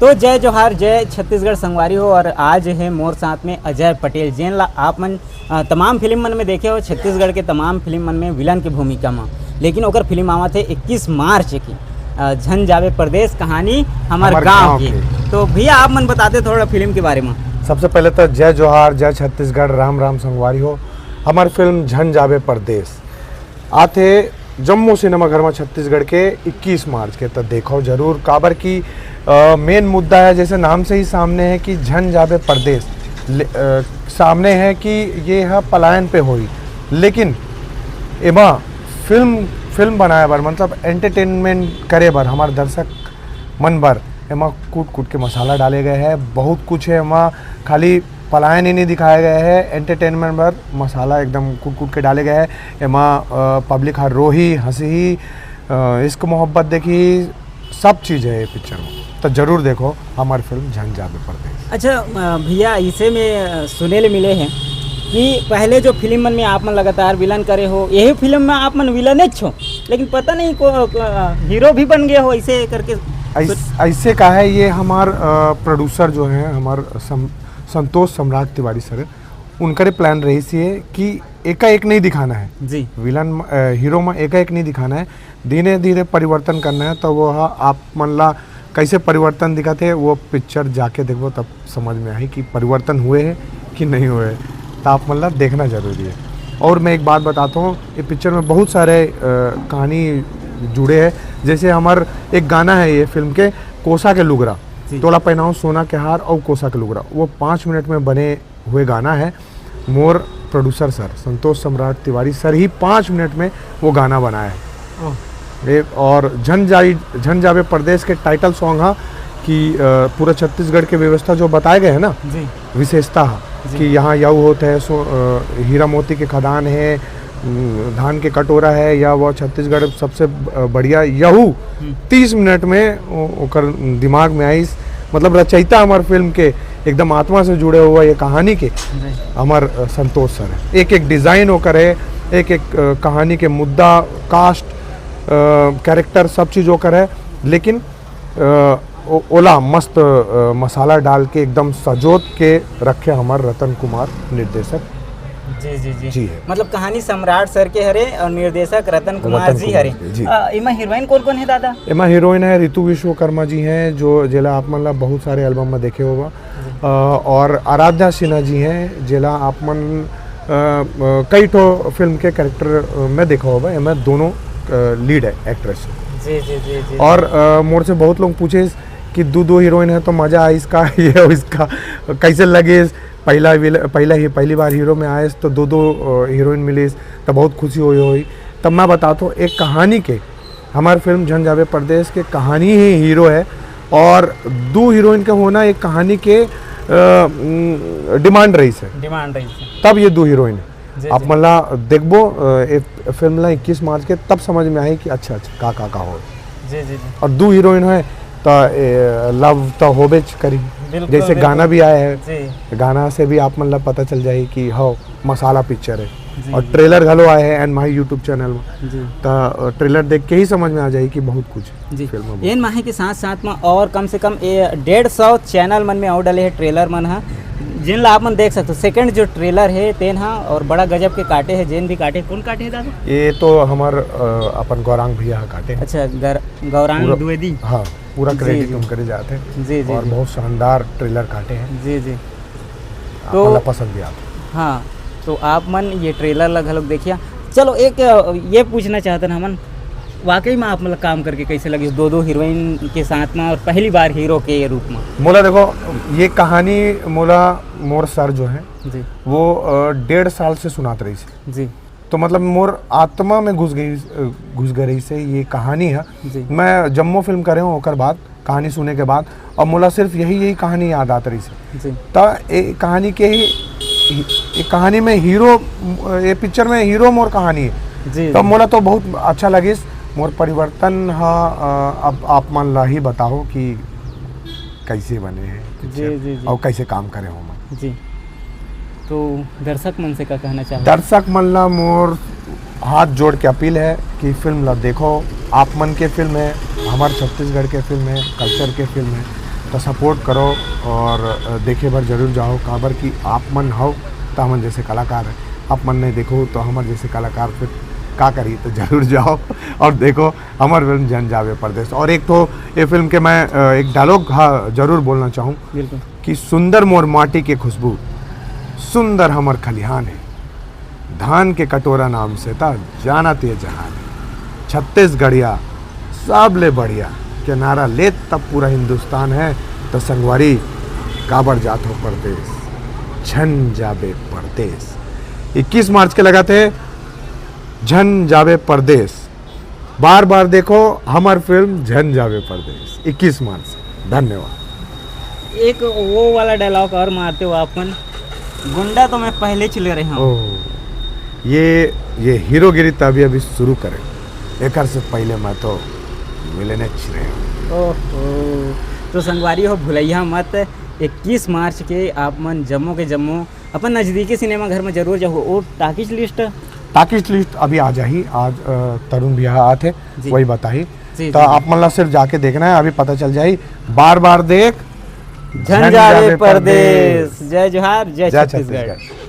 तो जय जोहार, जय छत्तीसगढ़ संगवारी हो। और आज है मोर साथ में अजय पटेल, जेन ला आप मन तमाम फिल्म मन में देखे हो। छत्तीसगढ़ के तमाम फिल्म मन में विलन की भूमिका में, लेकिन ओकर फिल्म आवा थे 21 मार्च की, झन जावे परदेस, कहानी हमारे गांव की। तो भैया आप मन बताते थोड़ा फिल्म के बारे में। सबसे पहले तो जय जोहार, जय छत्तीसगढ़, राम राम संगवारी हो। हमारी फिल्म झन जावे परदेस आते जम्मू सिनेमा घर में छत्तीसगढ़ के 21 मार्च के। तो देखो जरूर, काबर की मेन मुद्दा है, जैसे नाम से ही सामने है कि झन जावे परदेस, सामने है कि ये है पलायन पे हुई, लेकिन एमा फिल्म बनाए बर, मतलब एंटरटेनमेंट करे बर हमारे दर्शक मन बर एमा कूट कूट के मसाला डाले गए हैं। बहुत कुछ है एमा, खाली पलायन ही नहीं दिखाया गया है, एंटरटेनमेंट पर मसाला एकदम कूट कूट के डाले गए हैं। एमा पब्लिक हर रोही, हंसी ही, इश्क मोहब्बत देखी, सब चीज़ है ये पिक्चर में। तो जरूर देखो हमारी फिल्म झन जावे परदेस। अच्छा भैया, इसे में सुने ले मिले हैं कि पहले जो फिल्म मन में आप मन लगातार विलन करे हो, यही फिल्म में आप मन विलन छो, लेकिन पता नहीं को हीरो भी बन गए हो ऐसे करके। ऐसे का है, ये हमार प्रोड्यूसर जो हैं हमार संतोष सम्राट तिवारी सर, उनका प्लान रही सी है कि एकाएक नहीं दिखाना है जी, विलन हीरो में एकाएक नहीं दिखाना है, धीरे धीरे परिवर्तन करना है। तो वो आप मन ला कैसे परिवर्तन दिखाते हैं, वो पिक्चर जाके देखो तब समझ में आई कि परिवर्तन हुए हैं कि नहीं हुए हैं। तो आप मन ला देखना जरूरी है। और मैं एक बात बताता हूँ, ये पिक्चर में बहुत सारे कहानी जुड़े हैं। जैसे हमार एक गाना है ये फिल्म के, कोसा के लुगरा, तोला पहनाओ सोना के हार और कोसा के लुगरा, वो 5 मिनट में बने हुए गाना है। मोर प्रोड्यूसर सर संतोष सम्राट तिवारी सर ही 5 मिनट में वो गाना बनाया है। और झन जावे परदेस के टाइटल सॉन्ग है कि पूरा छत्तीसगढ़ के व्यवस्था जो बताए गए हैं ना, विशेषता है कि यहाँ यऊ होता है, हीरा मोती के खदान है, धान के कटोरा है, या वो छत्तीसगढ़ सबसे बढ़िया यहू 30 मिनट में ओकर दिमाग में आई। मतलब रचयिता हमार फिल्म के एकदम आत्मा से जुड़े हुआ ये कहानी के हमार संतोष सर है। एक एक डिज़ाइन होकर है, एक एक कहानी के मुद्दा, कास्ट, कैरेक्टर, सब चीज़ होकर है, लेकिन ओला मस्त मसाला डाल के एकदम सजोत के रखे हमार रतन कुमार निर्देशक जी है। मतलब कहानी सम्राट सर के हरे और निर्देशक रतन कुमार जी हरे। इमा हीरोइन कौन कौन है दादा? इमा हीरोइन है ऋतु विश्वकर्मा जी हैं, जो जिला आप मन ला बहुत सारे एल्बम में देखे होगा, और आराध्या सिन्हा जी हैं, जिला आप मन कई ठो फिल्म के कैरेक्टर में देखा होगा। इनमें दोनों लीड है एक्ट्रेस। जी। और मोर से बहुत लोग पूछे कि दो हीरोइन है तो मज़ा आए इसका, ये इसका कैसे लगे, पहली बार हीरो में आए तो दो हीरोइन मिली तो बहुत खुशी हुई। तब मैं बताता हूँ, एक कहानी के हमारी फिल्म झन जावे परदेस के कहानी ही हीरो है, और 2 हीरोइन के होना एक कहानी के डिमांड रही से तब ये 2 हीरोइन है। आप मतलब देखबो फिल्म ला 21 मार्च के, तब समझ में आई कि अच्छा का हो। जी। और 2 हीरोइन है तो लव तो होबे करी, जैसे गाना भी आया है, गाना से भी आप मतलब पता चल जाए कि हो मसाला पिक्चर है। और ट्रेलर घलो आए हैं एन माही यूट्यूब चैनल में, तो ट्रेलर देख के ही समझ में आ जाए कि बहुत कुछ फिल्म एन माही के साथ साथ में और कम से कम 150 चैनल मन में और डले है ट्रेलर मन है, जिन ला आप मन देख सकते हो। सेकंड जो ट्रेलर है तेन हा, और बड़ा गजब के काटे हैं, जेन भी काटे। कौन काटे है दादा? ये तो हमार अपन गौरांग भैया काटे। अच्छा, गौरांग द्विवेदी। हाँ, पूरा क्रेडिट उनके जाते हैं। जी। और बहुत शानदार ट्रेलर काटे हैं। जी। तो पसंद भी आता। हाँ, तो आप मन ये ट्रेलर लगा लोग देखिए। चलो एक ये पूछना चाहते हैं हमन, वाकई में आप मतलब काम करके कैसे लगे 2 हीरोइन के साथ में और पहली बार हीरो के रूप में? मोला देखो, ये कहानी मोर सर जो है जी, वो 1.5 साल से सुनाते रही से जी। तो मतलब मोर आत्मा में घुस गई से ये कहानी है। मैं जम्मू फिल्म करे हूँ, ओकर बाद कहानी सुने के बाद, और मोला सिर्फ यही कहानी याद आती रही से। तो कहानी के ही कहानी में हीरो, ये पिक्चर में हीरो मोर कहानी है। तो मोला तो बहुत अच्छा लगे। मोर परिवर्तन अब आप मन ला ही बताओ कि कैसे बने हैं जी। और कैसे काम करे हो मैं जी। तो दर्शक मन से क्या कहना चाहिए? दर्शक मन ला मोर हाथ जोड़ के अपील है कि फिल्म ला देखो। आप मन के फिल्म है, हमारे छत्तीसगढ़ के फिल्म है, कल्चर के फिल्म है, तो सपोर्ट करो और देखे बार जरूर जाओ। काबर की आप मन हो तो हमन जैसे कलाकार है, आप मन नहीं देखो तो हमारे जैसे कलाकार फिर का करी, तो जरूर जाओ और देखो हमारे फिल्म जन जावे परदेश। और एक तो ये फिल्म के मैं एक डायलॉग हाँ जरूर बोलना चाहूँ बिल्कुल कि सुंदर मोर माटी के खुशबू, सुंदर हमर खलिहान है, धान के कटोरा नाम से था जाना ते जहान है, छत्तीसगढ़िया सबले बढ़िया के नारा ले तब पूरा हिंदुस्तान है, तो संगवारी काबर जात हो परदेश, झन जाबे परदेश। 21 मार्च के लगाते झन जावे परदेश, बार बार देखो हमार फिल्म झन जावे परदेश 21 मार्च से। धन्यवाद। एक वो वाला डायलॉग और मारते हो अपन, गुंडा तो मैं पहले चले रहा हूँ। ओह ये हीरोगिरी तो अभी अभी शुरू करें, एक से पहले मैं तो मिलने रहे हूँ। ओहो, तो संगवारी हो भुलैया मत, 21 मार्च के आप मन जम्मू के जम्मू अपन नज़दीकी सिनेमा घर में जरूर जाओ। और टाकिज लिस्ट अभी आ जाही, आज तरुण भैया आते जी। वही बताही, जी, तो जी, आप मतलब सिर्फ जाके देखना है, अभी पता चल जाही। बार बार देख झन जावे परदेश। जय जोहार, जय जय छत्तीसगढ़। छत्तीसगढ़।